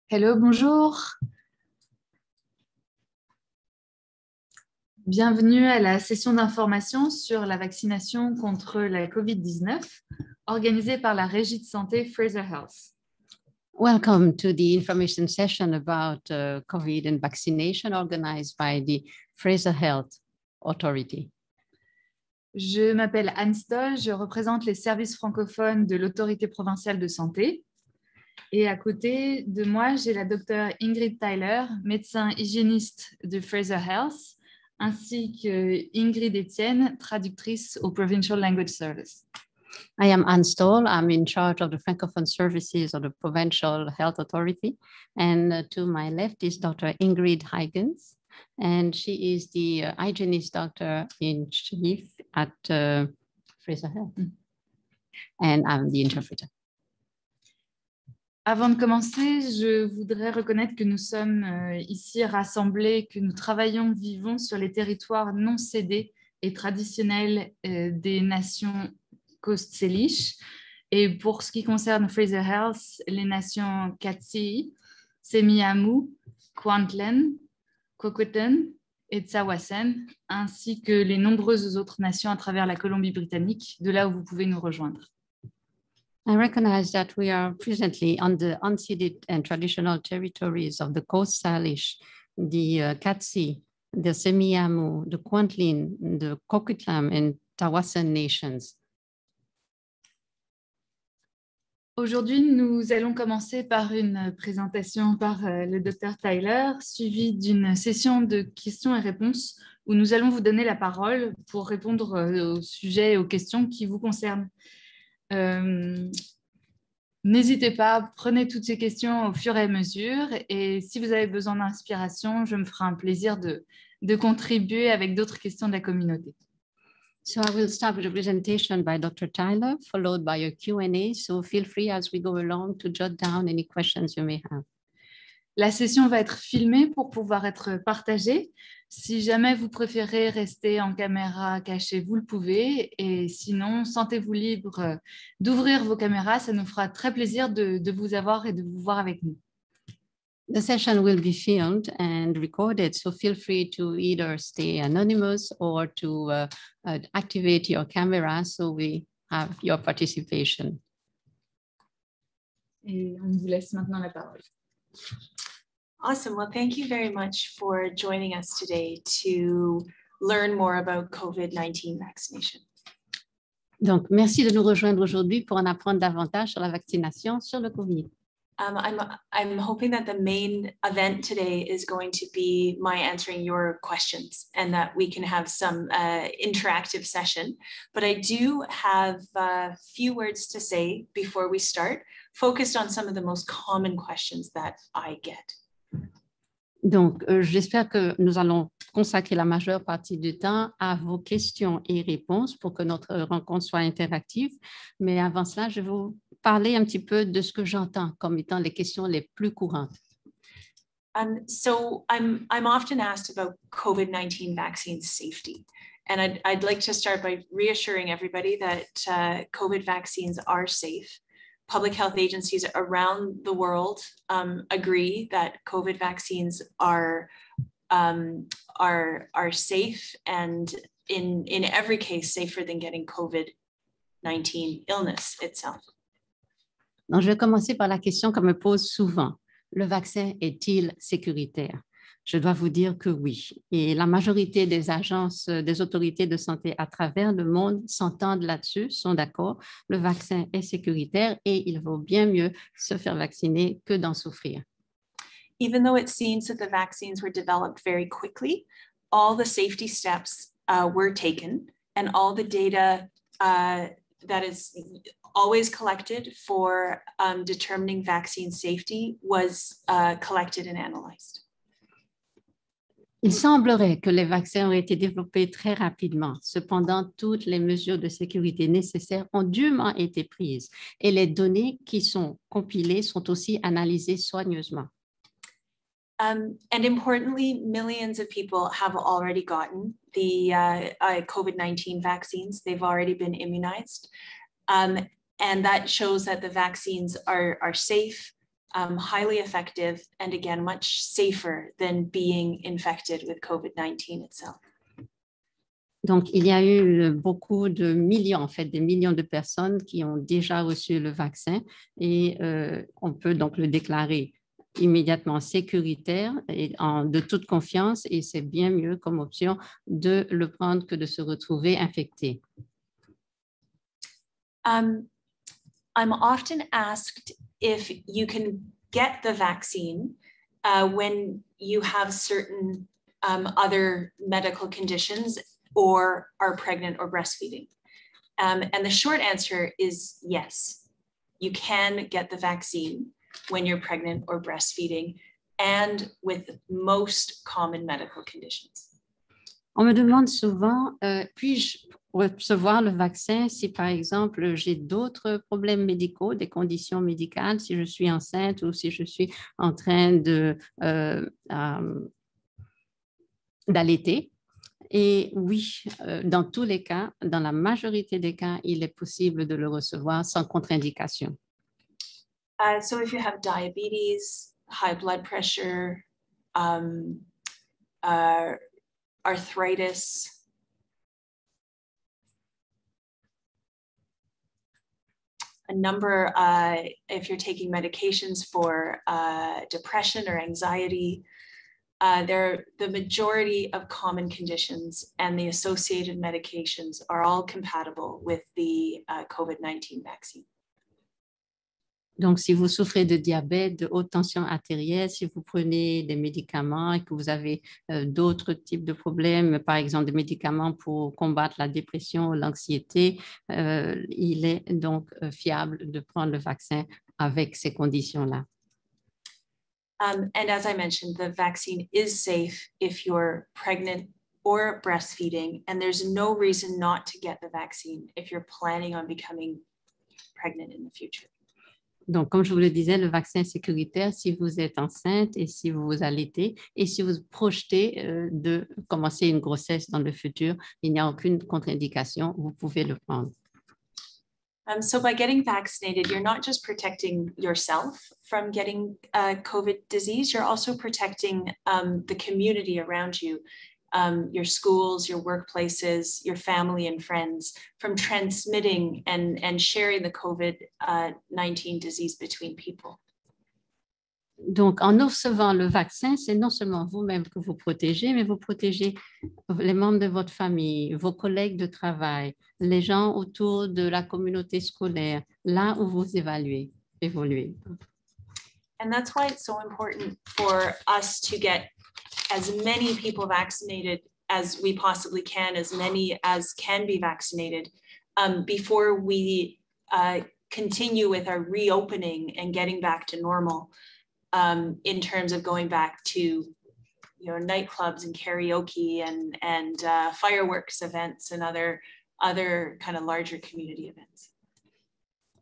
Hello, bonjour. Bienvenue à la session d'information sur la vaccination contre la COVID-19 organisée par la Régie de santé Fraser Health. Welcome to the information session about COVID and vaccination organized by the Fraser Health Authority. Je m'appelle Anne Stoll, je représente les services francophones de l'Autorité provinciale de santé. Et à côté de moi, j'ai la docteure Ingrid Tyler, médecin hygiéniste de Fraser Health, ainsi que Ingrid Etienne, traductrice au Provincial Language Service. I am Anne Stoll. I'm in charge of the Francophone services of the Provincial Health Authority. And to my left is Dr. Ingrid Huygens, and she is the hygienist doctor in chief at Fraser Health. And I'm the interpreter. Avant de commencer, je voudrais reconnaître que nous sommes ici rassemblés, que nous travaillons, vivons sur les territoires non cédés et traditionnels des nations Coast Salish. Et pour ce qui concerne Fraser Health, les nations Katsi, Semiahmoo, Kwantlen, Coquitlam et Tsawwassen, ainsi que les nombreuses autres nations à travers la Colombie-Britannique, de là où vous pouvez nous rejoindre. I recognize that we are presently on the unceded and traditional territories of the Coast Salish, the Katsi, the Semiahmoo, the Kwantlen, the Coquitlam and Tsawwassen nations. Aujourd'hui, nous allons commencer par une présentation par le Dr Tyler, suivie d'une session de questions et réponses où nous allons vous donner la parole pour répondre aux sujets et aux questions qui vous concernent. N'hésitez pas, prenez toutes ces questions au fur et à mesure et si vous avez besoin d'inspiration, je me ferai un plaisir de contribuer avec d'autres questions de la communauté. So I will start with a presentation by Dr. Tyler, followed by a Q&A. So feel free as we go along to jot down any questions you may have. La session va être filmée pour pouvoir être partagée. Si jamais vous préférez rester en caméra cachée, vous le pouvez. Et sinon, sentez-vous libre d'ouvrir vos caméras. Ça nous fera très plaisir de vous avoir et de vous voir avec nous. The session will be filmed and recorded, so feel free to either stay anonymous or to activate your camera so we have your participation. Et on vous laisse maintenant la parole. Awesome. Well, thank you very much for joining us today to learn more about COVID-19 vaccination. Donc, merci de nous rejoindre aujourd'hui pour en apprendre davantage sur la vaccination sur le COVID. I'm hoping that the main event today is going to be my answering your questions and that we can have some interactive session. But I do have a few words to say before we start, focused on some of the most common questions that I get. Donc, j'espère que nous allons consacrer la majeure partie du temps à vos questions et réponses pour que notre rencontre soit interactive. Mais avant cela, je vais vous parler un petit peu de ce que j'entends comme étant les questions les plus courantes. So I'm often asked about COVID-19 vaccine safety. And I'd like to start by reassuring everybody that COVID vaccines are safe. Public health agencies around the world agree that COVID vaccines are safe and in every case safer than getting COVID-19 illness itself. Donc, je vais commencer par la question qu'on me pose souvent. Le vaccin est-il sécuritaire? Je dois vous dire que oui. Et la majorité des agences, des autorités de santé à travers le monde s'entendent là-dessus, sont d'accord. Le vaccin est sécuritaire et il vaut bien mieux se faire vacciner que d'en souffrir. Even though it seems that the vaccines were developed very quickly, all the safety steps were taken and all the data that is always collected for determining vaccine safety was collected and analyzed. Il semblerait que les vaccins ont été développés très rapidement. Cependant, toutes les mesures de sécurité nécessaires ont dûment été prises et les données qui sont compilées sont aussi analysées soigneusement. And importantly, millions of people have already gotten the COVID-19 vaccines. They've already been immunized. And that shows that the vaccines are safe, highly effective, and again, much safer than being infected with COVID-19 itself. Donc, il y a eu beaucoup de millions, en fait, des millions de personnes qui ont déjà reçu le vaccin et on peut donc le déclarer immédiatement sécuritaire et de toute confiance, et c'est bien mieux comme option de le prendre que de se retrouver infecté. I'm often asked if you can get the vaccine when you have certain other medical conditions or are pregnant or breastfeeding. And the short answer is yes, you can get the vaccine when you're pregnant or breastfeeding and with most common medical conditions. On me demande souvent, puis-je recevoir le vaccin si, par exemple, j'ai d'autres problèmes médicaux, des conditions médicales, si je suis enceinte ou si je suis en train d'allaiter. Et oui, dans tous les cas, dans la majorité des cas, il est possible de le recevoir sans contre-indication. So if you have diabetes, high blood pressure, arthritis, a number, if you're taking medications for depression or anxiety, the majority of common conditions and the associated medications are all compatible with the COVID-19 vaccine. Donc, si vous souffrez de diabète, de haute tension artérielle, si vous prenez des médicaments et que vous avez d'autres types de problèmes, par exemple des médicaments pour combattre la dépression ou l'anxiété, il est donc fiable de prendre le vaccin avec ces conditions-là. And as I mentioned, the vaccine is safe if you're pregnant or breastfeeding, and there's no reason not to get the vaccine if you're planning on becoming pregnant in the future. Donc, comme je vous le disais, le vaccin est sécuritaire si vous êtes enceinte et si vous allaitez et si vous projetez de commencer une grossesse dans le futur, il n'y a aucune contre-indication, vous pouvez le prendre. So by getting vaccinated, you're not just protecting yourself from getting COVID disease, you're also protecting the community around you, your schools, your workplaces, your family and friends from transmitting and sharing the COVID-19 disease between people. Donc, en recevant le vaccin, c'est non seulement vous-même que vous protégez, mais vous protégez les membres de votre famille, vos collègues de travail, les gens autour de la communauté scolaire, là où vous évoluez. And that's why it's so important for us to get as many people vaccinated as we possibly can, as many as can be vaccinated, before we continue with our reopening and getting back to normal. In terms of going back to, nightclubs and karaoke and fireworks events and other kind of larger community events.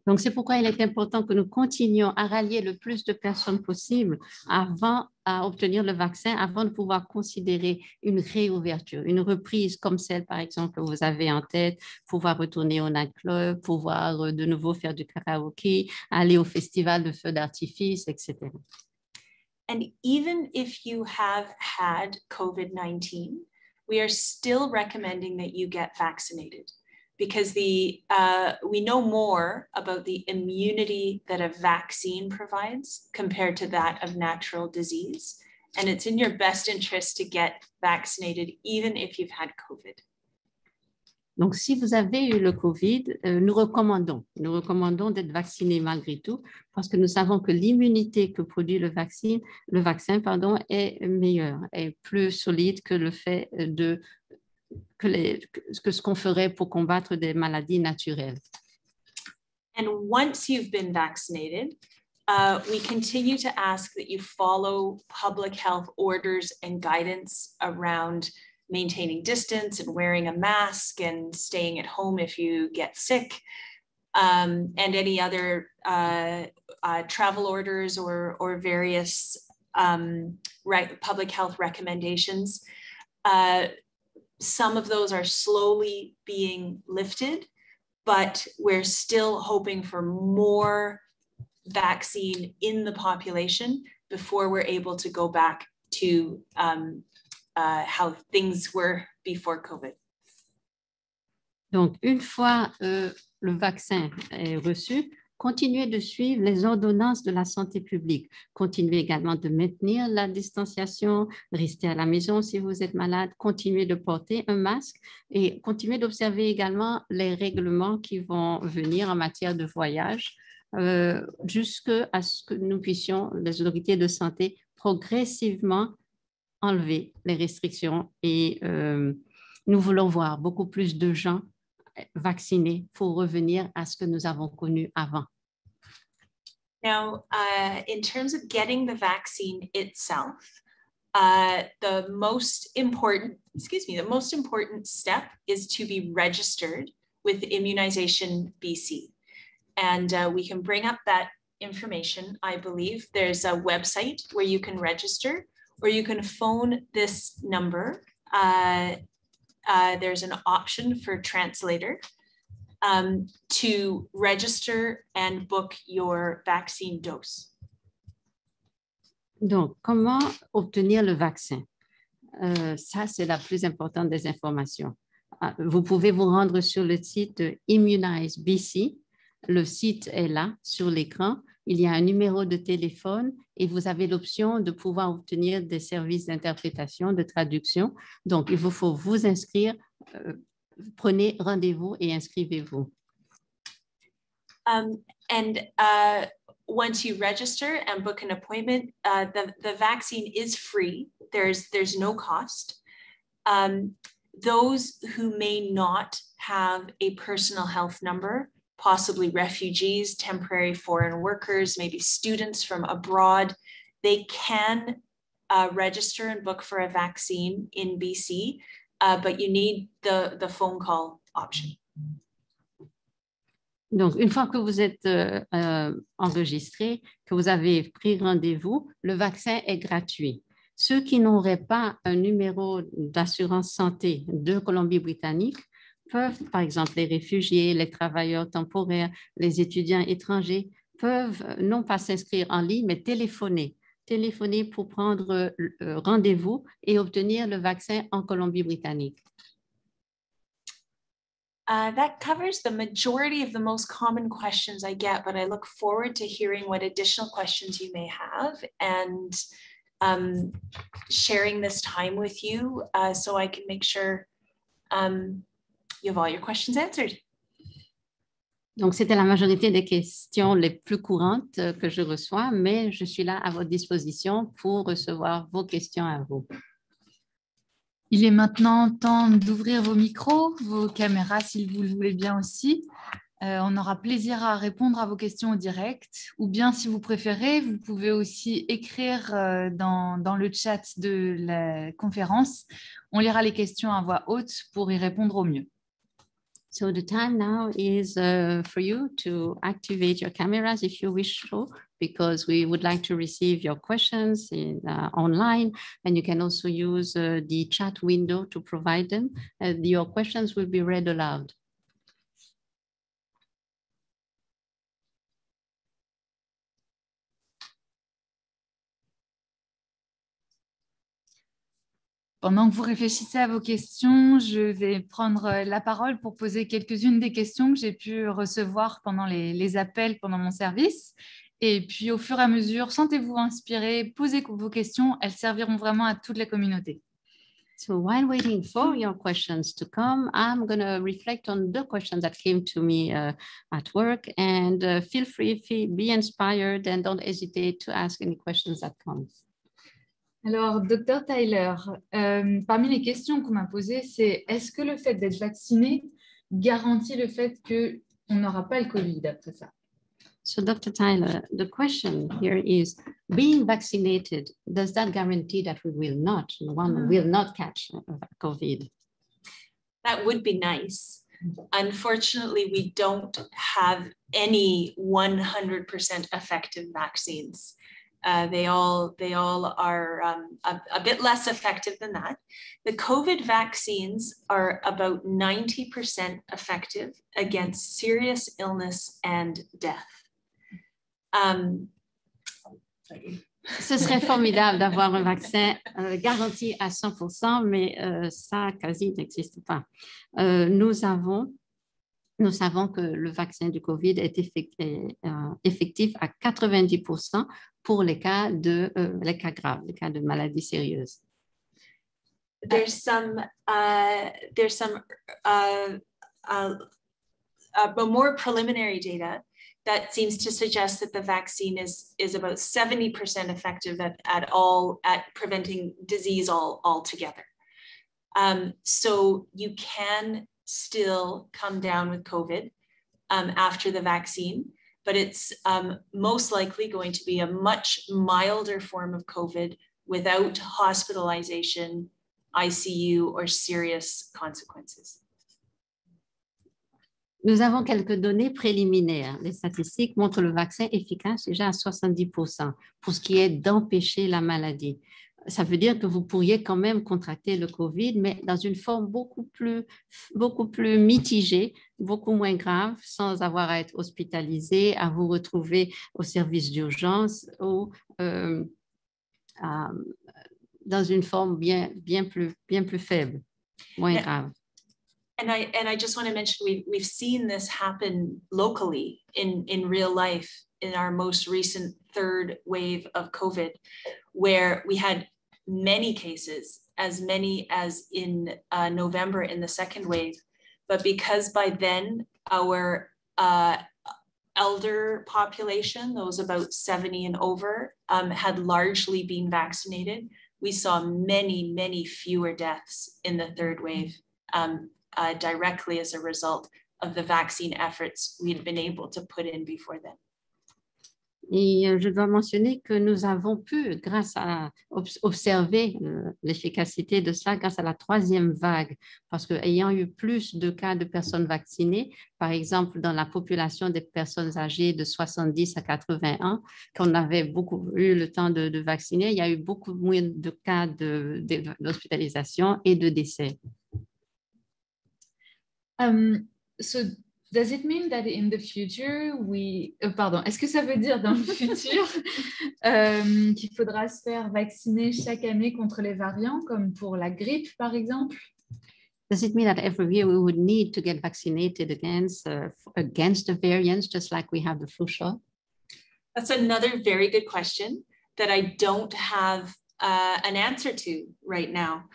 Donc, c'est pourquoi il est important que nous continuions à rallier le plus de personnes possible avant à obtenir le vaccin, avant de pouvoir considérer une réouverture, une reprise comme celle, par exemple, que vous avez en tête, pouvoir retourner au nightclub, pouvoir de nouveau faire du karaoké, aller au festival de feux d'artifice, etc. And even if you have had COVID-19, we are still recommending that you get vaccinated, because we know more about the immunity that a vaccine provides compared to that of natural disease. And it's in your best interest to get vaccinated, even if you've had COVID. Donc, si vous avez eu le COVID, nous recommandons d'être vacciné malgré tout, parce que nous savons que l'immunité que produit le vaccin, est meilleure, est plus solide que le fait que ce qu'on ferait pour combattre des maladies naturelles. And once you've been vaccinated, we continue to ask that you follow public health orders and guidance around maintaining distance and wearing a mask and staying at home if you get sick, and any other travel orders or various public health recommendations. Some of those are slowly being lifted, but we're still hoping for more vaccine in the population before we're able to go back to how things were before COVID. Donc, une fois le vaccin est reçu, continuez de suivre les ordonnances de la santé publique. Continuez également de maintenir la distanciation, restez à la maison si vous êtes malade, continuez de porter un masque et continuez d'observer également les règlements qui vont venir en matière de voyage jusqu'à ce que nous puissions, les autorités de santé, progressivement enlever les restrictions et nous voulons voir beaucoup plus de gens vaccinés pour revenir à ce que nous avons connu avant. Now, in terms of getting the vaccine itself, the most important step is to be registered with Immunization BC. And we can bring up that information, I believe. There's a website where you can register, or you can phone this number. There's an option for translator to register and book your vaccine dose. Donc, comment obtenir le vaccin? Ça, c'est la plus importante des informations. Vous pouvez vous rendre sur le site Immunize BC. Le site est là, sur l'écran. Il y a un numéro de téléphone et vous avez l'option de pouvoir obtenir des services d'interprétation, de traduction. Donc, il vous faut vous inscrire. Prenez rendez-vous et inscrivez-vous. Once you register and book an appointment, the vaccine is free. There's no cost. Those who may not have a personal health number, possibly refugees, temporary foreign workers, maybe students from abroad, they can register and book for a vaccine in BC, but you need the phone call option. Donc, une fois que vous êtes enregistré, que vous avez pris rendez-vous, le vaccin est gratuit. Ceux qui n'auraient pas un numéro d'assurance santé de Colombie-Britannique peuvent, par exemple, les réfugiés, les travailleurs temporaires, les étudiants étrangers, peuvent non pas s'inscrire en ligne, mais téléphoner pour prendre rendez-vous et obtenir le vaccin en Colombie-Britannique. That covers the majority of the most common questions I get, but I look forward to hearing what additional questions you may have and sharing this time with you so I can make sure you have all your questions answered. Donc, c'était la majorité des questions les plus courantes que je reçois, mais je suis là à votre disposition pour recevoir vos questions à vous. Il est maintenant temps d'ouvrir vos micros, vos caméras, si vous le voulez bien aussi. On aura plaisir à répondre à vos questions en direct. Ou bien, si vous préférez, vous pouvez aussi écrire dans le chat de la conférence. On lira les questions à voix haute pour y répondre au mieux. So the time now is for you to activate your cameras if you wish to, because we would like to receive your questions online, and you can also use the chat window to provide them. Your questions will be read aloud. Pendant que vous réfléchissez à vos questions, je vais prendre la parole pour poser quelques-unes des questions que j'ai pu recevoir pendant les appels pendant mon service. Et puis, au fur et à mesure, sentez-vous inspiré, posez vos questions. Elles serviront vraiment à toute la communauté. So while waiting for your questions to come, I'm going to reflect on the questions that came to me at work, and feel free, be inspired, and don't hesitate to ask any questions that come. Alors, Dr Tyler, parmi les questions qu'on m'a posées, c'est est-ce que le fait d'être vacciné garantit le fait qu'on n'aura pas le Covid après ça? So, Dr. Tyler, the question here is, being vaccinated, does that guarantee that one will not catch COVID? That would be nice. Unfortunately, we don't have any 100% effective vaccines. They all are a bit less effective than that. The COVID vaccines are about 90% effective against serious illness and death. Ce serait formidable d'avoir un vaccin garanti à 100%, mais ça quasi n'existe pas. Nous savons que le vaccin du COVID est effectif à 90% pour les cas graves, les cas de maladies sérieuses. There's some more preliminary data that seems to suggest that the vaccine is about 70% effective at preventing disease altogether. So you can still come down with COVID after the vaccine, but it's most likely going to be a much milder form of COVID without hospitalization, ICU, or serious consequences. Nous avons quelques données préliminaires. Les statistiques montrent le vaccin efficace déjà à 70% pour ce qui est d'empêcher la maladie. Ça veut dire que vous pourriez quand même contracter le COVID, mais dans une forme beaucoup plus mitigée, beaucoup moins grave, sans avoir à être hospitalisé, à vous retrouver au service d'urgence ou dans une forme bien plus faible, moins grave. And I just want to mention we've seen this happen locally in real life in our most recent third wave of COVID, where we had many cases, as many as in November in the second wave, but because by then our elder population, those about 70 and over, had largely been vaccinated, we saw many fewer deaths in the third wave. Directly as a result of the vaccine efforts we had been able to put in before then. Et je dois mentionner que nous avons pu, grâce à observer l'efficacité de cela grâce à la troisième vague, parce qu'ayant eu plus de cas de personnes vaccinées, par exemple dans la population des personnes âgées de 70 à 80 ans, qu'on avait beaucoup eu le temps de vacciner, il y a eu beaucoup moins de cas d'hospitalisation et de décès. So does it mean that in the future est-ce que ça veut dire dans le futur qu'il faudra se faire vacciner chaque année contre les variants, comme pour la grippe par exemple? Does it mean that every year we would need to get vaccinated against the variants, just like we have the flu shot? That's another very good question that I don't have an answer to right now.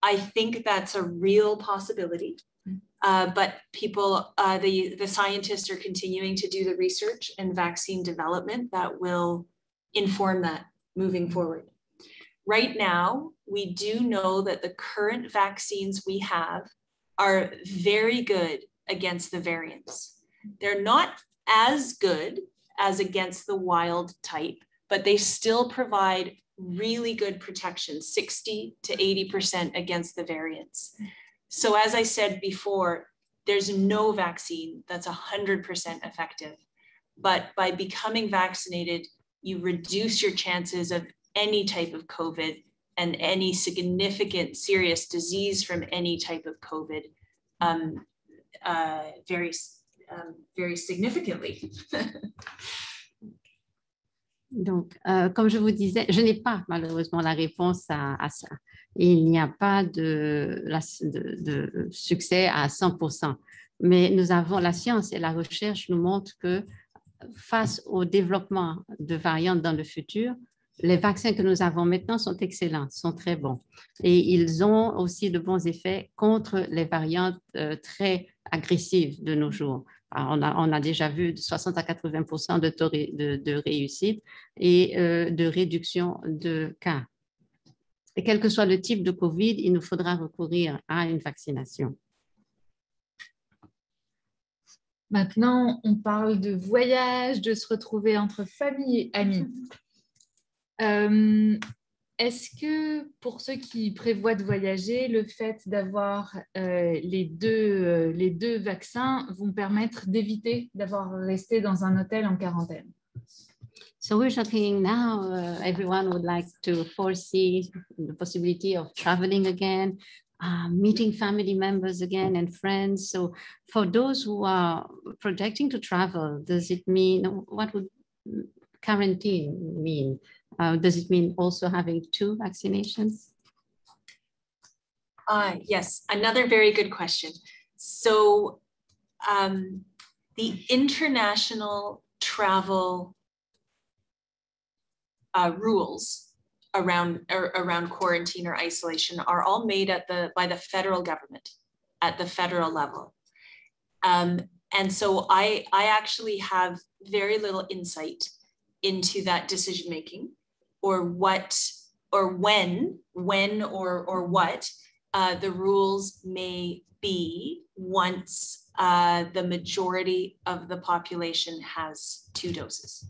I think that's a real possibility, but people, the scientists are continuing to do the research and vaccine development that will inform that moving forward. Right now, we do know that the current vaccines we have are very good against the variants. They're not as good as against the wild type, but they still provide really good protection, 60 to 80% against the variants. So as I said before, there's no vaccine that's 100% effective, but by becoming vaccinated, you reduce your chances of any type of COVID and any significant serious disease from any type of COVID very significantly. Donc, comme je vous disais, je n'ai pas malheureusement la réponse à ça. Il n'y a pas de succès à 100%. Mais nous avons, la science et la recherche nous montrent que face au développement de variantes dans le futur, les vaccins que nous avons maintenant sont excellents, sont très bons. Et ils ont aussi de bons effets contre les variantes très agressives de nos jours. On a déjà vu de 60 à 80% de taux de réussite et de réduction de cas. Et quel que soit le type de COVID, il nous faudra recourir à une vaccination. Maintenant, on parle de voyage, de se retrouver entre famille et amis. Est-ce que pour ceux qui prévoient de voyager, le fait d'avoir les deux vaccins vont permettre d'éviter d'avoir resté dans un hôtel en quarantaine? So we're talking now, everyone would like to foresee the possibility of traveling again, meeting family members again and friends. So for those who are projecting to travel, does it mean, what would quarantine mean? Does it mean also having 2 vaccinations? Yes, another very good question. So the international travel rules around quarantine or isolation are all made by the federal government at the federal level. And so I actually have very little insight into that decision making, or what, or when or what the rules may be once the majority of the population has 2 doses.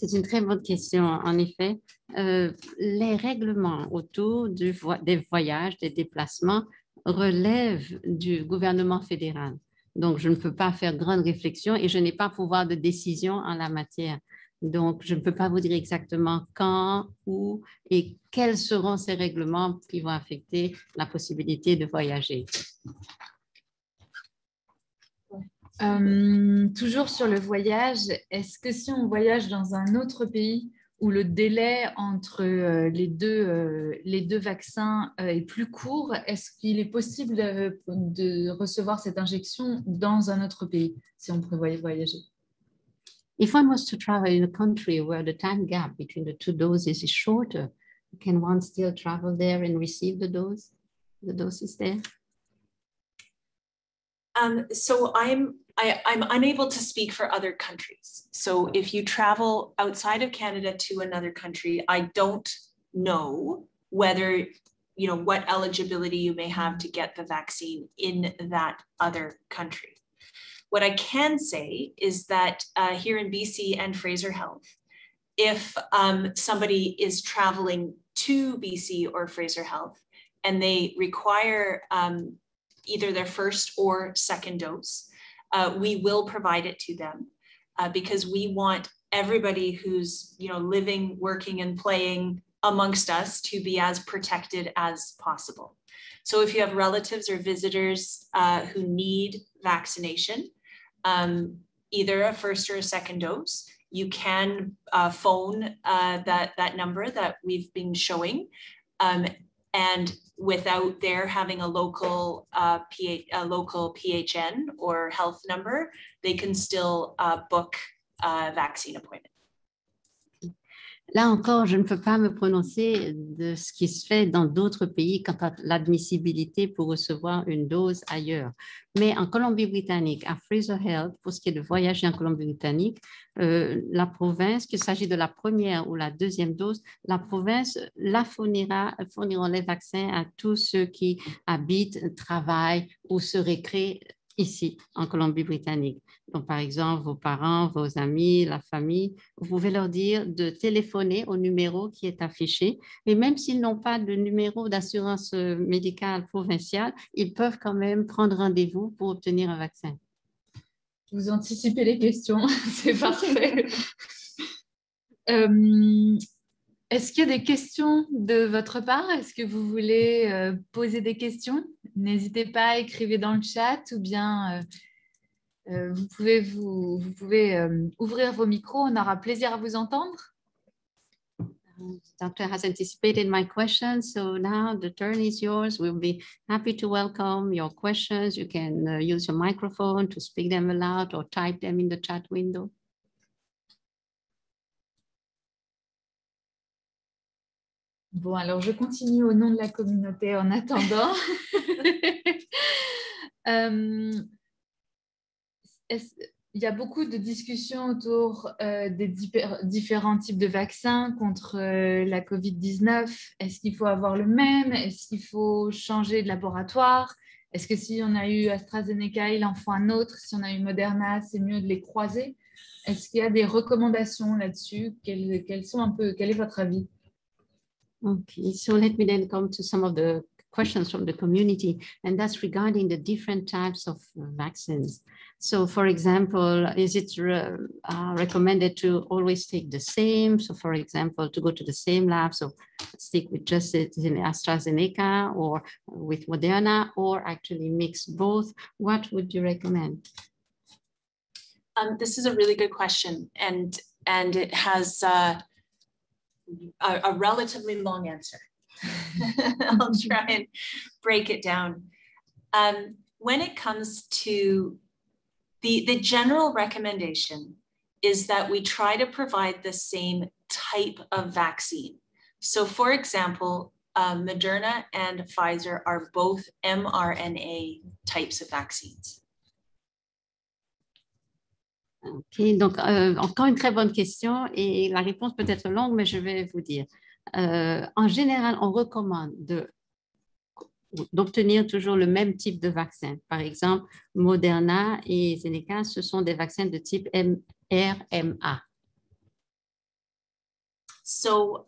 C'est une très bonne question, en effet. Les règlements autour des voyages, des déplacements relèvent du gouvernement fédéral. Donc, je ne peux pas faire grande réflexion et je n'ai pas pouvoir de décision en la matière. Donc, je ne peux pas vous dire exactement quand, où et quels seront ces règlements qui vont affecter la possibilité de voyager. Toujours sur le voyage, est-ce que si on voyage dans un autre pays où le délai entre les deux vaccins est plus court, est-ce qu'il est possible de recevoir cette injection dans un autre pays si on prévoyait voyager? If one was to travel in a country where the time gap between the 2 doses is shorter, can one still travel there and receive the doses there? So I'm unable to speak for other countries. So if you travel outside of Canada to another country, I don't know whether, what eligibility you may have to get the vaccine in that other country. What I can say is that here in BC and Fraser Health, if somebody is traveling to BC or Fraser Health and they require either their first or second dose, we will provide it to them because we want everybody who's living, working, and playing amongst us to be as protected as possible. So if you have relatives or visitors who need vaccination, either a first or a second dose, you can phone that number that we've been showing, and without their having a local PHN or health number, they can still book a vaccine appointment. Là encore, je ne peux pas me prononcer de ce qui se fait dans d'autres pays quant à l'admissibilité pour recevoir une dose ailleurs. Mais en Colombie-Britannique, à Fraser Health, pour ce qui est de voyager en Colombie-Britannique, la province, qu'il s'agit de la première ou la deuxième dose, la province fournira les vaccins à tous ceux qui habitent, travaillent ou se récréent ici, en Colombie-Britannique. Donc, par exemple, vos parents, vos amis, la famille, vous pouvez leur dire de téléphoner au numéro qui est affiché. Et même s'ils n'ont pas de numéro d'assurance médicale provinciale, ils peuvent quand même prendre rendez-vous pour obtenir un vaccin. Vous anticipez les questions, c'est parfait. Est-ce qu'il y a des questions de votre part? Est-ce que vous voulez poser des questions? N'hésitez pas, écrivez dans le chat ou bien vous pouvez ouvrir vos micros. On aura plaisir à vous entendre. Doctor has anticipated my questions, so now the turn is yours. We'll be happy to welcome your questions. You can use your microphone to speak them aloud or type them in the chat window. Bon, alors je continue au nom de la communauté en attendant. Il y a beaucoup de discussions autour des différents types de vaccins contre la COVID-19. Est-ce qu'il faut avoir le même? Est-ce qu'il faut changer de laboratoire? Est-ce que si on a eu AstraZeneca, il en faut un autre? Si on a eu Moderna, c'est mieux de les croiser? Est-ce qu'il y a des recommandations là-dessus? Quel est votre avis? Okay, so let me then come to some of the questions from the community, and that's regarding the different types of vaccines. So, for example, is it recommended to always take the same? So, for example, to go to the same lab, so stick with just AstraZeneca or with Moderna, or actually mix both? What would you recommend? This is a really good question, and it has a relatively long answer. I'll try and break it down. When it comes to the general recommendation is that we try to provide the same type of vaccine. So for example, Moderna and Pfizer are both mRNA types of vaccines. Ok, donc encore une très bonne question et la réponse peut être longue, mais je vais vous dire. En général, on recommande d'obtenir toujours le même type de vaccin. Par exemple, Moderna et Zeneca, ce sont des vaccins de type mRNA. So,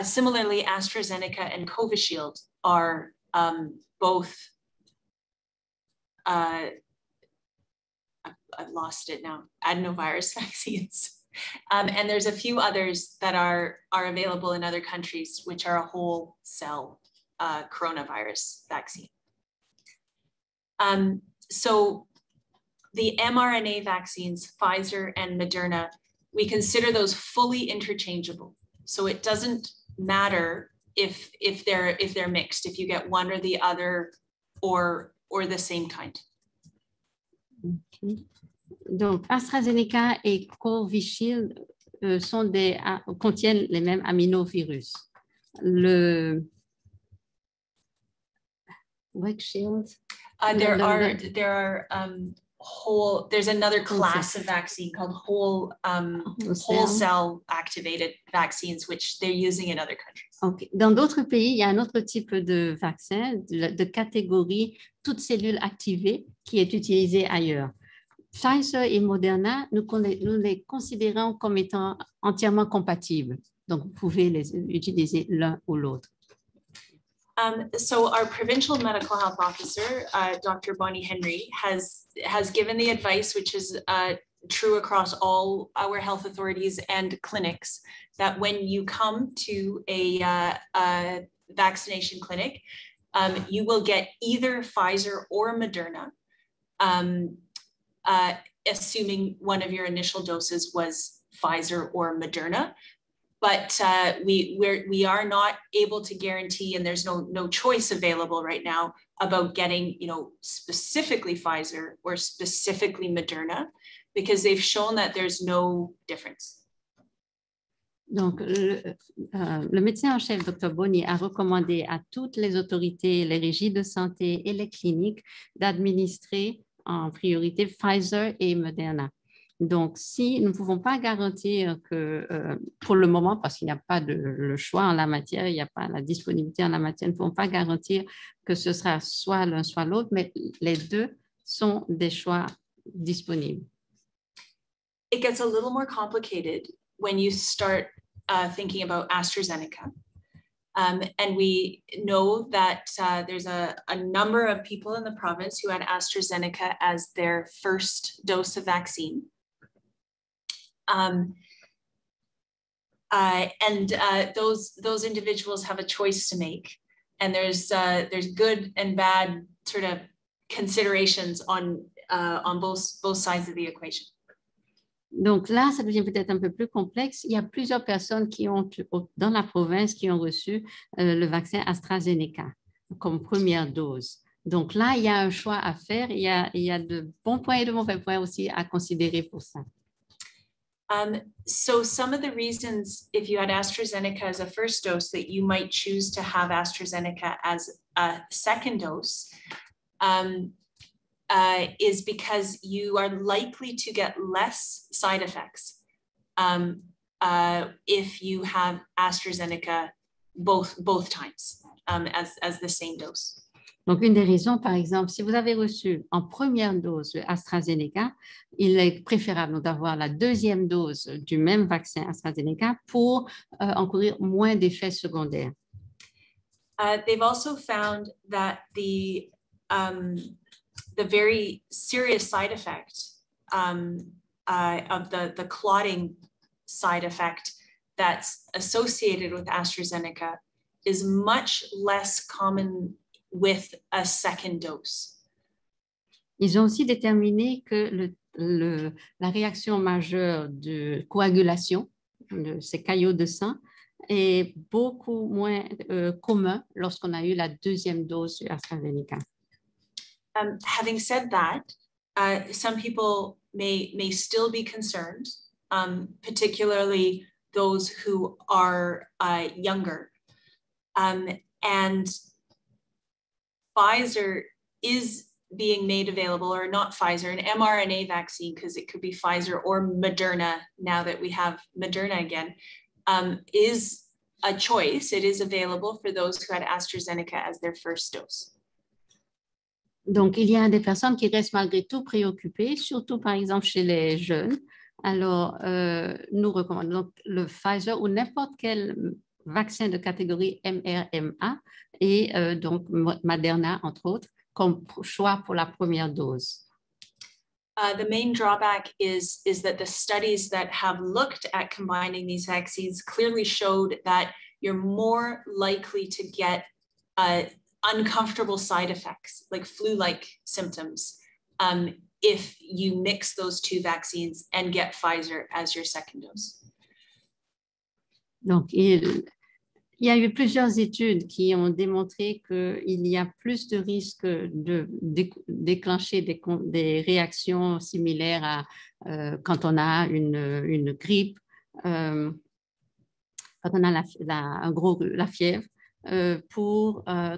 similarly, AstraZeneca and Covishield are both, I've lost it now, adenovirus vaccines. And there's a few others that are available in other countries, which are a whole cell coronavirus vaccine. So the mRNA vaccines, Pfizer and Moderna, we consider those fully interchangeable. So it doesn't matter if they're mixed, if you get one or the other or the same kind. Okay. Donc, AstraZeneca et Covishield contiennent les mêmes aminovirus. Le Wakefield. There's another class of vaccine called whole cell activated vaccines, which they're using in other countries. Okay. Dans d'autres pays, il y a un autre type de vaccin de catégorie toutes cellules activées qui est utilisé ailleurs. Pfizer et Moderna, nous les considérons comme étant entièrement compatibles. Donc, vous pouvez les utiliser l'un ou l'autre. So our provincial medical health officer, Dr. Bonnie Henry, has given the advice, which is true across all our health authorities and clinics, that when you come to a vaccination clinic, you will get either Pfizer or Moderna, assuming one of your initial doses was Pfizer or Moderna. But we are not able to guarantee, and there's no choice available right now about getting, specifically Pfizer or specifically Moderna, because they've shown that there's no difference. Donc, le médecin en chef, Dr. Bonnie, a recommandé à toutes les autorités, les régies de santé et les cliniques d'administrer en priorité Pfizer et Moderna. Donc, si nous ne pouvons pas garantir que, pour le moment, parce qu'il n'y a pas le choix en la matière, il n'y a pas la disponibilité en la matière, nous ne pouvons pas garantir que ce sera soit l'un, soit l'autre, mais les deux sont des choix disponibles. It gets a little more complicated when you start thinking about AstraZeneca. And we know that there's a number of people in the province who had AstraZeneca as their first dose of vaccine. And those individuals have a choice to make, and there's good and bad sort of considerations on both sides of the equation. Donc là, ça devient peut-être un peu plus complexe. Il y a plusieurs personnes qui ont, dans la province, qui ont reçu le vaccin AstraZeneca comme première dose. Donc là, il y a un choix à faire. Il y a de bons points et de mauvais points aussi à considérer pour ça. So some of the reasons, if you had AstraZeneca as a first dose, that you might choose to have AstraZeneca as a second dose is because you are likely to get less side effects if you have AstraZeneca both times as the same dose. Donc, une des raisons, par exemple, si vous avez reçu en première dose le AstraZeneca, il est préférable d'avoir la deuxième dose du même vaccin AstraZeneca pour encourir moins d'effets secondaires. They've also found that the very serious side effect of the clotting side effect that's associated with AstraZeneca is much less common with a second dose. Ils ont aussi déterminé que la réaction majeure de coagulation de ces caillots de sang est beaucoup moins commun lorsqu'on a eu la deuxième dose de AstraZeneca. Having said that, some people may still be concerned, particularly those who are younger. And Pfizer is being made available, or not Pfizer, an mRNA vaccine, because it could be Pfizer or Moderna now that we have Moderna again, is a choice. It is available for those who had AstraZeneca as their first dose. Donc, il y a des personnes qui restent malgré tout préoccupées, surtout par exemple chez les jeunes. Alors, nous recommandons donc le Pfizer ou n'importe quel vaccin de catégorie mRNA et donc Moderna, entre autres, comme choix pour la première dose. The main drawback is that the studies that have looked at combining these vaccines clearly showed that you're more likely to get uncomfortable side effects, like flu-like symptoms, if you mix those two vaccines and get Pfizer as your second dose. Donc, il y a eu plusieurs études qui ont démontré qu'il y a plus de risques de déclencher des réactions similaires à quand on a une grippe, quand on a la fièvre,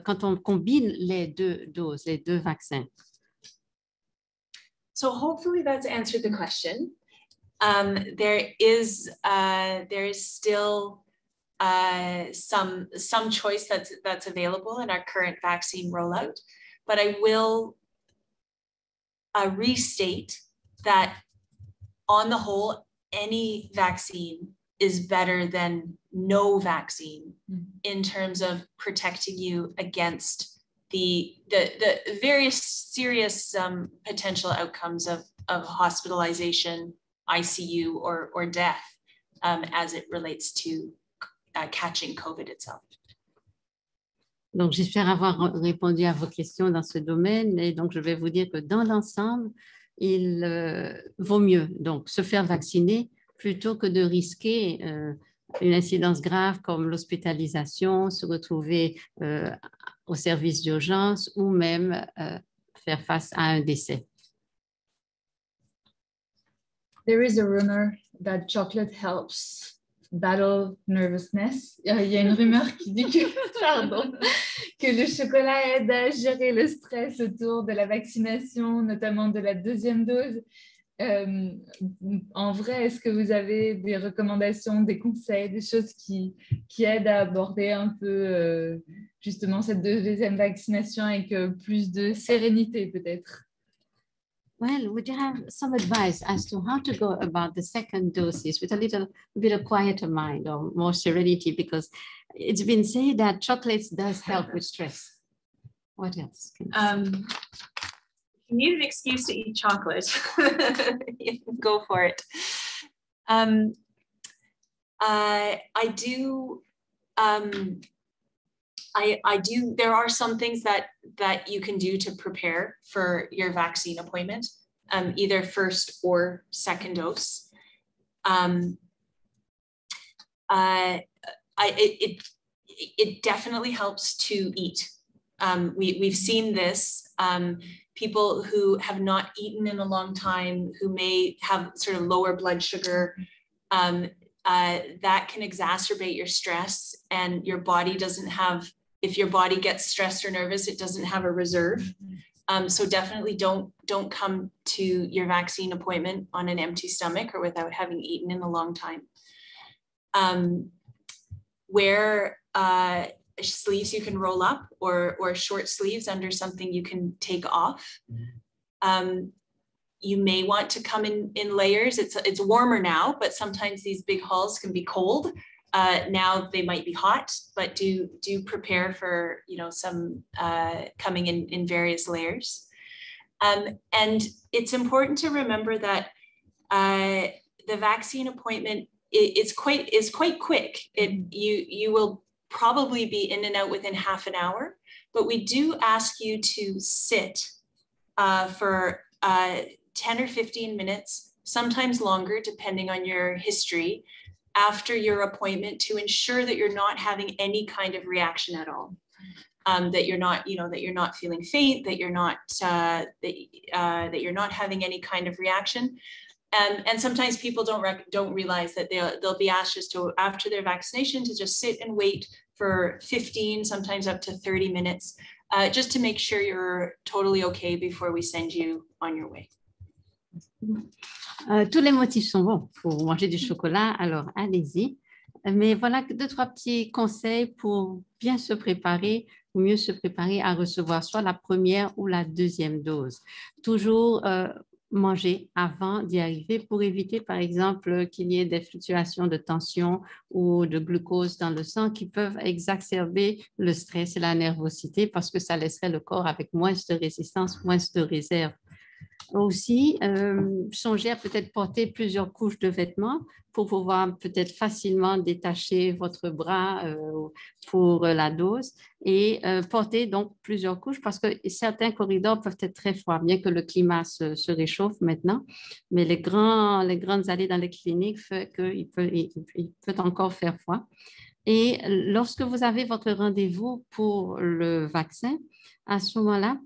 quand on combine les deux doses, les deux vaccins. So hopefully that's answered the question. There is still some choice that's available in our current vaccine rollout, but I will restate that on the whole, any vaccine is better than no vaccine in terms of protecting you against the various serious potential outcomes of hospitalization, ICU, or death as it relates to catching COVID itself. Donc, j'espère avoir répondu à vos questions dans ce domaine. Et donc, je vais vous dire que dans l'ensemble, il vaut mieux donc se faire vacciner plutôt que de risquer une incidence grave comme l'hospitalisation, se retrouver au service d'urgence ou même faire face à un décès. There is a rumor that chocolate helps battle nervousness. Il y a une rumeur qui dit que le chocolat aide à gérer le stress autour de la vaccination, notamment de la deuxième dose. En vrai, est-ce que vous avez des recommandations, des conseils, des choses qui aident à aborder un peu justement cette deuxième vaccination avec plus de sérénité peut-être? Well, would you have some advice as to how to go about the second doses with a little bit of quieter mind or more serenity? Because it's been said that chocolates does help with stress. What else? You need an excuse to eat chocolate. Go for it. I do. There are some things that you can do to prepare for your vaccine appointment, either first or second dose. It definitely helps to eat. We've seen this. People who have not eaten in a long time, who may have sort of lower blood sugar, that can exacerbate your stress, and your body doesn't have, if your body gets stressed or nervous, it doesn't have a reserve. So definitely don't come to your vaccine appointment on an empty stomach or without having eaten in a long time. Wear sleeves you can roll up, or short sleeves under something you can take off. You may want to come in layers. It's warmer now, but sometimes these big halls can be cold. now they might be hot, but do prepare for, you know, some coming in various layers. And it's important to remember that the vaccine appointment is quite quick. You will probably be in and out within half an hour, but we do ask you to sit for 10 or 15 minutes, sometimes longer, depending on your history, after your appointment, to ensure that you're not having any kind of reaction at all. That you're not, you know, that you're not feeling faint, that you're not that you're not having any kind of reaction. And sometimes people don't realize that they'll be asked just to, after their vaccination, to just sit and wait for 15, sometimes up to 30 minutes, just to make sure you're totally okay before we send you on your way. Tous les motifs sont bons pour manger du chocolat, alors allez-y. Mais voilà 2-3 petits conseils pour bien se préparer, ou mieux se préparer à recevoir soit la première ou la deuxième dose. Toujours manger avant d'y arriver pour éviter, par exemple, qu'il y ait des fluctuations de tension ou de glucose dans le sang qui peuvent exacerber le stress et la nervosité parce que ça laisserait le corps avec moins de résistance, moins de réserve. Aussi, songez à peut-être porter plusieurs couches de vêtements pour pouvoir peut-être facilement détacher votre bras pour la dose et porter donc plusieurs couches parce que certains corridors peuvent être très froids, bien que le climat se réchauffe maintenant, mais les grandes allées dans les cliniques font qu'il peut encore faire froid. Et lorsque vous avez votre rendez-vous pour le vaccin, à ce moment-là,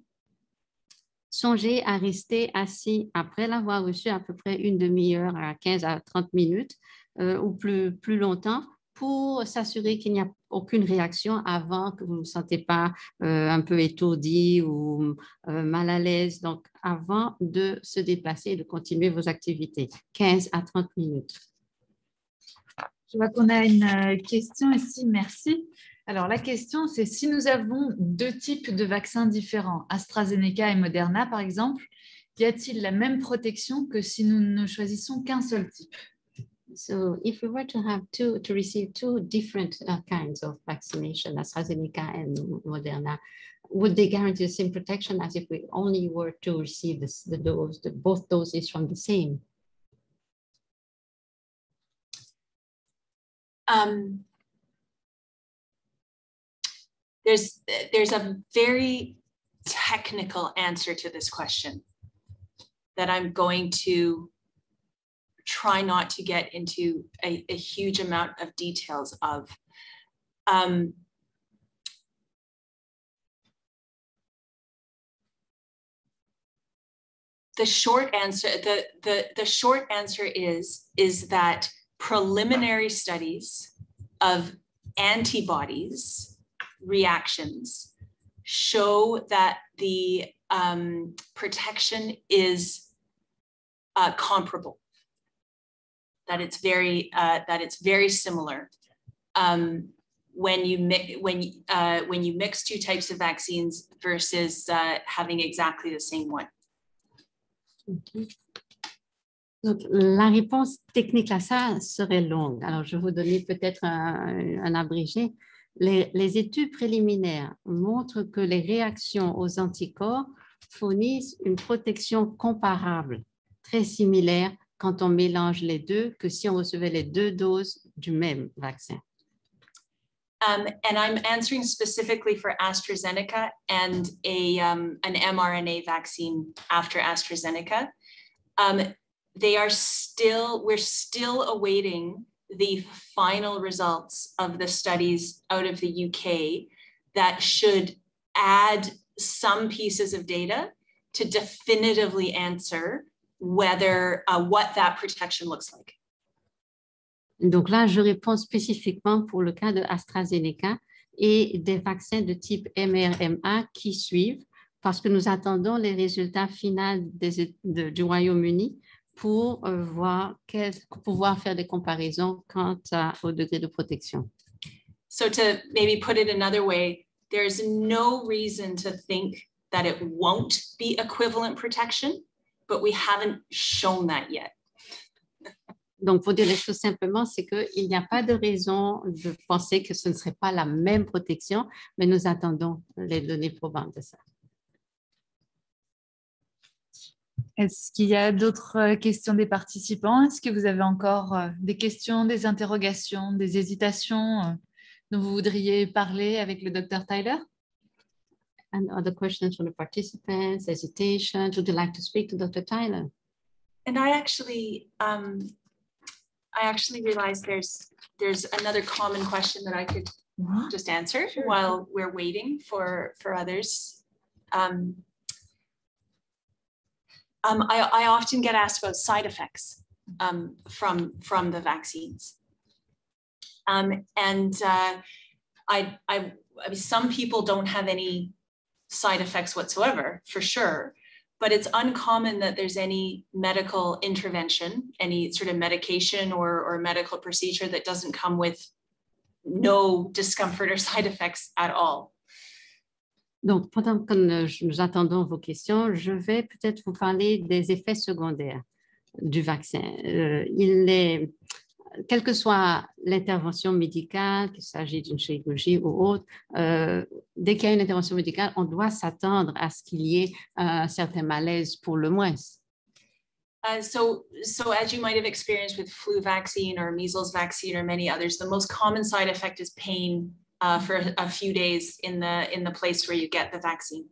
songez à rester assis après l'avoir reçu à peu près une demi-heure à 15 à 30 minutes ou plus longtemps pour s'assurer qu'il n'y a aucune réaction avant que vous ne vous sentez pas un peu étourdi ou mal à l'aise. Donc, avant de se déplacer et de continuer vos activités, 15 à 30 minutes. Je vois qu'on a une question ici, merci. Alors, la question, c'est si nous avons 2 types de vaccins différents, AstraZeneca et Moderna, par exemple, y a-t-il la même protection que si nous ne choisissons qu'un seul type? So, if we were to receive 2 different kinds of vaccination, AstraZeneca and Moderna, would they guarantee the same protection as if we only were to receive both doses from the same? There's a very technical answer to this question that I'm going to try not to get into a huge amount of details of. The short answer, the short answer is that preliminary studies of antibodies reactions show that the protection is comparable, that it's very similar when you mix 2 types of vaccines versus having exactly the same one. Okay. Donc, la réponse technique à ça serait longue. Alors, je vais vous donner peut-être un abrégé. Les études préliminaires montrent que les réactions aux anticorps fournissent une protection comparable, très similaire quand on mélange les deux, que si on recevait les 2 doses du même vaccin. And I'm answering specifically for AstraZeneca and an mRNA vaccine after AstraZeneca. We're still awaiting the final results of the studies out of the UK that should add some pieces of data to definitively answer whether what that protection looks like. Donc là, je réponds spécifiquement pour le cas de AstraZeneca et des vaccins de type mRNA qui suivent parce que nous attendons les résultats finaux du Royaume-Uni pour pouvoir faire des comparaisons quant au degré de protection. So to maybe put it another way, there's no reason to think that it won't be equivalent protection, but we haven't shown that yet. Donc, pour dire les choses simplement, c'est qu'il n'y a pas de raison de penser que ce ne serait pas la même protection, mais nous attendons les données probantes de ça. Est-ce qu'il y a d'autres questions des participants? Est-ce que vous avez encore des questions, des interrogations, des hésitations dont vous voudriez parler avec le Dr Tyler? And other questions from the participants, hesitation, would you like to speak to Dr. Tyler? And I actually realized there's another common question that I could just answer while we're waiting for others. I often get asked about side effects from the vaccines. I mean, some people don't have any side effects whatsoever, for sure, but it's uncommon that there's any medical intervention, any sort of medication or medical procedure that doesn't come with no discomfort or side effects at all. Donc, pendant que nous attendons vos questions, je vais peut-être vous parler des effets secondaires du vaccin. Quelle que soit l'intervention médicale, qu'il s'agit d'une chirurgie ou autre, dès qu'il y a une intervention médicale, on doit s'attendre à ce qu'il y ait un certain malaise pour le moins. So as you might have experienced with flu vaccine or measles vaccine or many others, the most common side effect is pain for a few days in the place where you get the vaccine.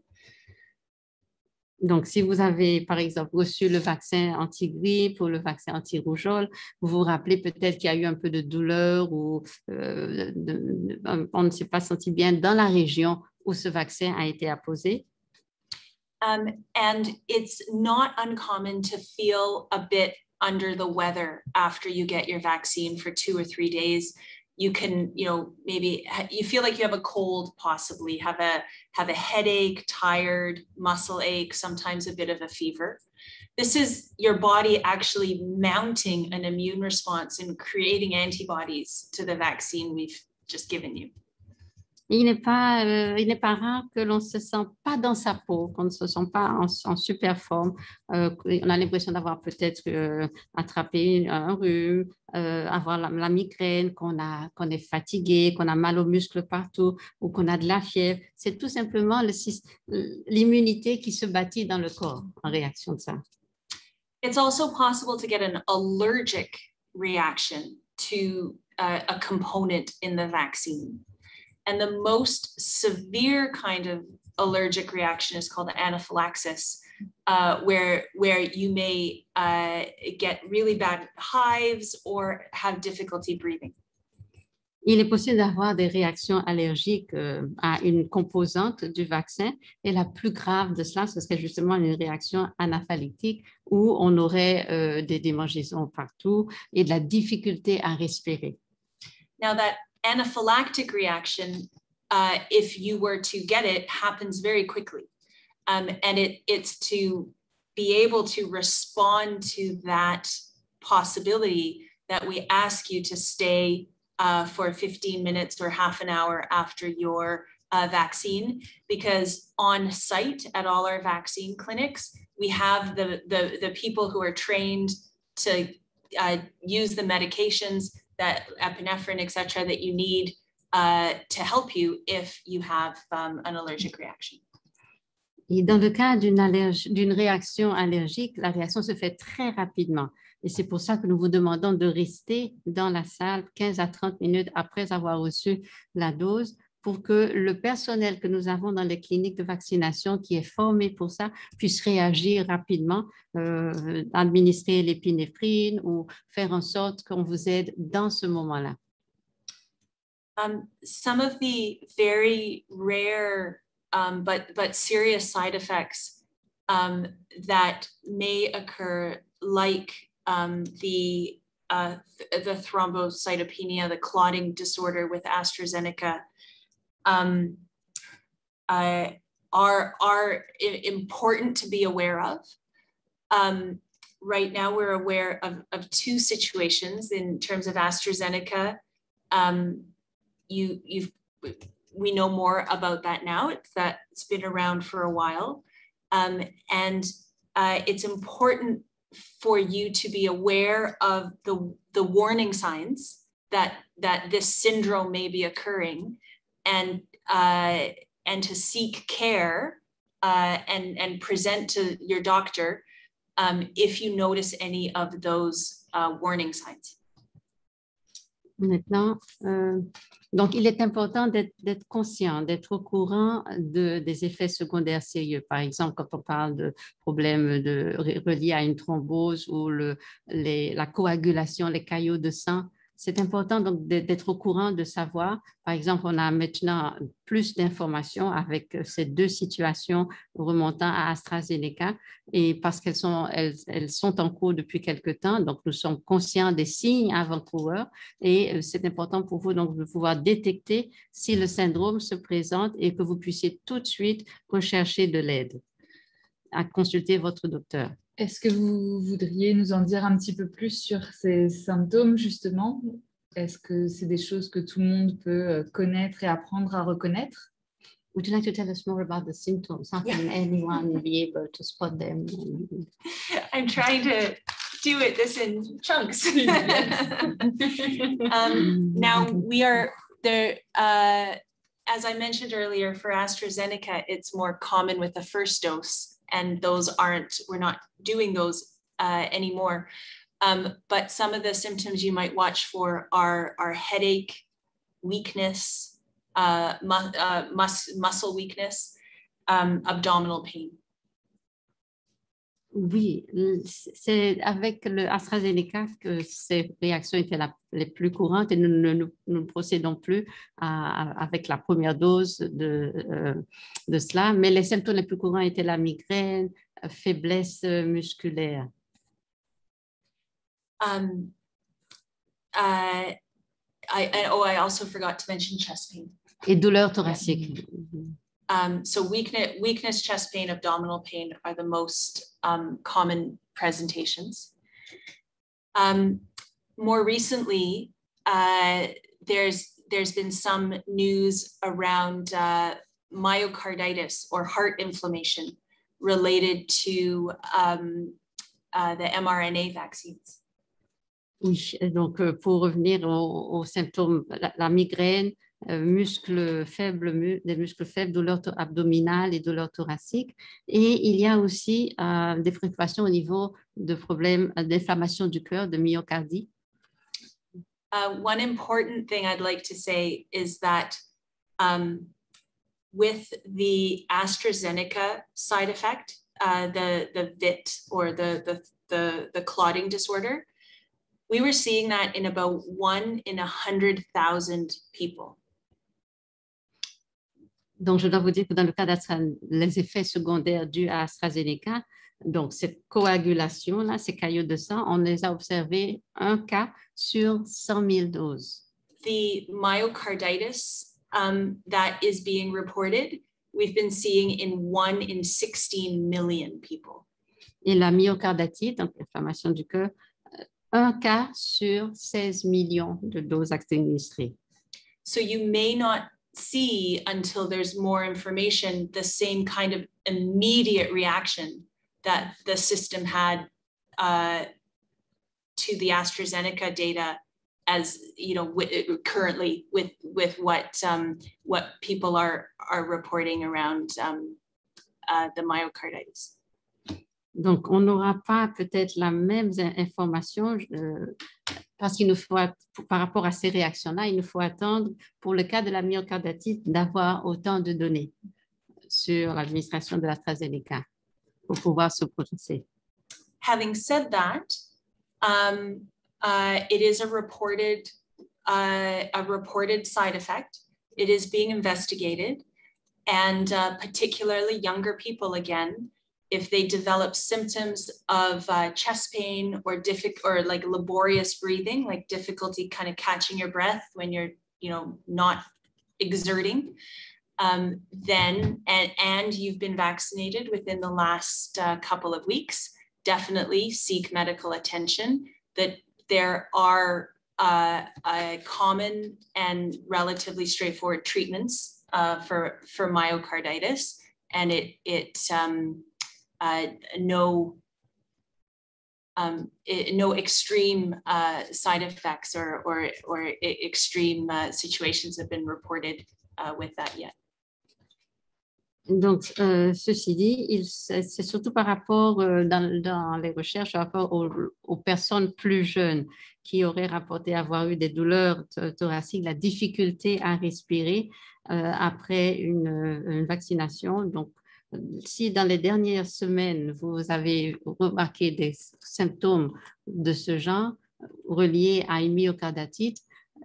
Donc, si vous avez, par exemple, reçu le vaccin anti-grippe ou le vaccin anti-rougeole, vous vous rappelez peut-être qu'il y a eu un peu de douleur ou on ne s'est pas senti bien dans la région où ce vaccin a été apposé. And it's not uncommon to feel a bit under the weather after you get your vaccine for 2 or 3 days. You can, maybe you feel like you have a cold, possibly have a headache, tired, muscle ache, sometimes a bit of a fever. This is your body actually mounting an immune response and creating antibodies to the vaccine we've just given you. Il n'est pas rare que l'on ne se sent pas dans sa peau, qu'on ne se sent pas en super forme. On a l'impression d'avoir peut-être attrapé un rhume, avoir la migraine, qu'on est fatigué, qu'on a mal aux muscles partout ou qu'on a de la fièvre. C'est tout simplement l'immunité qui se bâtit dans le corps en réaction de ça. It's also possible to get an allergic reaction to a component in the vaccine. And the most severe kind of allergic reaction is called anaphylaxis, where you may get really bad hives or have difficulty breathing. Il est possible d'avoir des réactions allergiques à une composante du vaccin et la plus grave de cela, ce serait justement une réaction anaphylaxtique où on aurait des démangeaisons partout et de la difficulté à respirer. Now that anaphylactic reaction, if you were to get it, happens very quickly. And it's to be able to respond to that possibility that we ask you to stay for 15 minutes or half an hour after your vaccine, because on site at all our vaccine clinics, we have the people who are trained to use the medications, that epinephrine, etc., that you need to help you if you have an allergic reaction. Et dans le cas d'une réaction allergique, la réaction se fait très rapidement. Et c'est pour ça que nous vous demandons de rester dans la salle 15 à 30 minutes après avoir reçu la dose pour que le personnel que nous avons dans les cliniques de vaccination qui est formé pour ça puisse réagir rapidement, administrer l'épinéphrine ou faire en sorte qu'on vous aide dans ce moment-là. Some of the very rare but serious side effects that may occur, like the thrombocytopenia, the clotting disorder with AstraZeneca, are important to be aware of. Right now, we're aware of 2 situations in terms of AstraZeneca. We know more about that now. It's been around for a while. And it's important for you to be aware of the warning signs that this syndrome may be occurring, and to seek care and present to your doctor if you notice any of those warning signs. Maintenant, donc il est important d'être conscient, d'être au courant des effets secondaires sérieux. Par exemple, quand on parle de problèmes reliés à une thrombose ou la coagulation, les caillots de sang, c'est important donc d'être au courant, de savoir. Par exemple, on a maintenant plus d'informations avec ces deux situations remontant à AstraZeneca, et parce qu'elles sont en cours depuis quelque temps, donc nous sommes conscients des signes avant-coureurs, et c'est important pour vous donc de pouvoir détecter si le syndrome se présente et que vous puissiez tout de suite rechercher de l'aide, à consulter votre docteur. Est-ce que vous voudriez nous en dire un petit peu plus sur ces symptômes, justement? Est-ce que c'est des choses que tout le monde peut connaître et apprendre à reconnaître? Would you like to tell us more about the symptoms? How can anyone be able to spot them? I'm trying to do this in chunks. Now we are there, as I mentioned earlier, for AstraZeneca, it's more common with the first dose, and we're not doing those anymore. But some of the symptoms you might watch for are headache, weakness, muscle weakness, abdominal pain. Oui, c'est avec le AstraZeneca que ces réactions étaient les plus courantes, et nous ne procédons plus avec la première dose de cela, mais les symptômes les plus courants étaient la migraine, faiblesse musculaire. I also forgot to mention chest pain. Et douleurs thoraciques. So weakness, chest pain, abdominal pain are the most common presentations. More recently, there's been some news around myocarditis or heart inflammation related to the mRNA vaccines. Oui, donc pour revenir aux symptômes, la migraine, des muscles faibles, douleurs abdominales et douleurs thoraciques. Et il y a aussi des préoccupations au niveau de problèmes d'inflammation du cœur, de myocardie. One important thing I'd like to say is that with the AstraZeneca side effect, the VIT or the clotting disorder, we were seeing that in about 1 in 100,000 people. Donc, je dois vous dire que dans le cas les effets secondaires dus à AstraZeneca, donc cette coagulation-là, ces caillots de sang, on les a observés un cas sur 100 000 doses. The myocarditis that is being reported, we've been seeing in 1 in 16 million people. Et la myocardite, donc l'inflammation du cœur, un cas sur 16 millions de doses administrées. So you may not see until there's more information the same kind of immediate reaction that the system had to the AstraZeneca data, as you know, currently with what people are reporting around the myocarditis. Donc, on n'aura pas peut-être la même information parce qu'il nous faut, par rapport à ces réactions-là, il nous faut attendre pour le cas de la myocardite d'avoir autant de données sur l'administration de l'AstraZeneca pour pouvoir se prononcer. Having said that, it is a reported side effect. It is being investigated, and particularly younger people again, if they develop symptoms of chest pain or like laborious breathing, like difficulty kind of catching your breath when you're, not exerting, then, and you've been vaccinated within the last couple of weeks, definitely seek medical attention. That there are common and relatively straightforward treatments for myocarditis, and no extreme side effects or extreme situations have been reported with that yet. Donc, ceci dit, c'est surtout par rapport dans les recherches par rapport aux personnes plus jeunes qui auraient rapporté avoir eu des douleurs thoraciques, la difficulté à respirer après une vaccination. Donc, si dans les dernières semaines, vous avez remarqué des symptômes de ce genre reliés à une myocardite,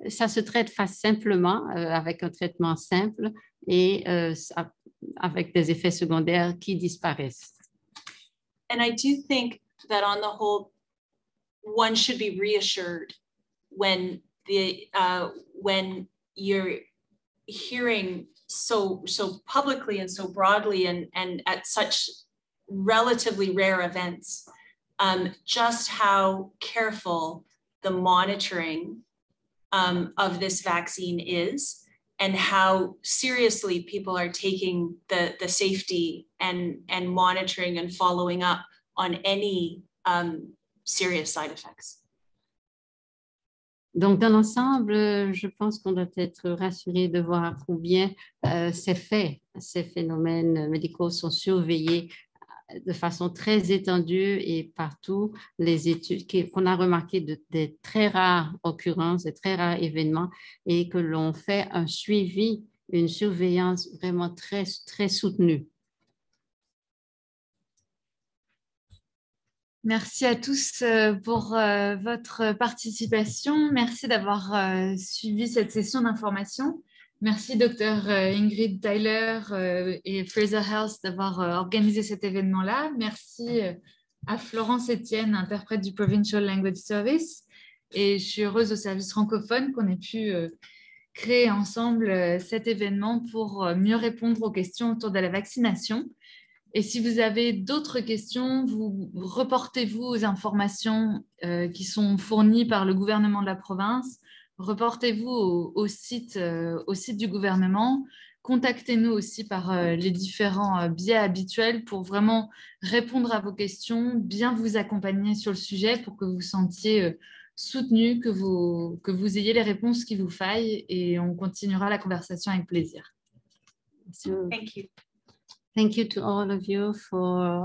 ça se traite simplement avec un traitement simple et avec des effets secondaires qui disparaissent. And I do think that on the whole, one should be reassured when you're hearing so publicly and so broadly and at such relatively rare events, just how careful the monitoring of this vaccine is, and how seriously people are taking the safety and monitoring and following up on any serious side effects. Donc, dans l'ensemble, je pense qu'on doit être rassuré de voir combien ces phénomènes médicaux sont surveillés de façon très étendue et partout. Les études qu'on a remarqué des très rares occurrences, des très rares événements et que l'on fait un suivi, une surveillance vraiment très, très soutenue. Merci à tous pour votre participation. Merci d'avoir suivi cette session d'information. Merci Dr Ingrid Tyler et Fraser Health d'avoir organisé cet événement-là. Merci à Florence Etienne, interprète du Provincial Language Service. Et je suis heureuse au service francophone qu'on ait pu créer ensemble cet événement pour mieux répondre aux questions autour de la vaccination. Et si vous avez d'autres questions, reportez-vous aux informations qui sont fournies par le gouvernement de la province. Reportez-vous au site du gouvernement. Contactez-nous aussi par les différents biais habituels pour vraiment répondre à vos questions, bien vous accompagner sur le sujet pour que vous vous sentiez soutenu, que vous ayez les réponses qu'il vous faille, et on continuera la conversation avec plaisir. Thank you. Thank you to all of you for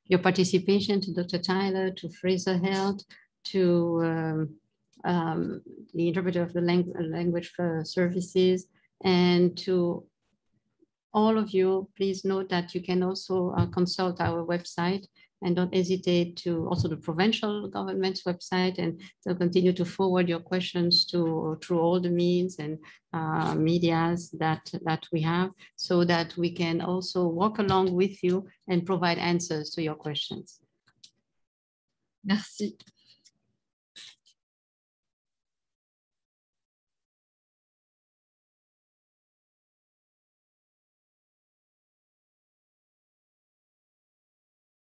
your participation, to Dr. Tyler, to Fraser Health, to the interpreter of the language services, and to all of you. Please note that you can also consult our website, and don't hesitate to also the provincial government's website, and to continue to forward your questions through all the means and medias that we have, so that we can also walk along with you and provide answers to your questions. Merci.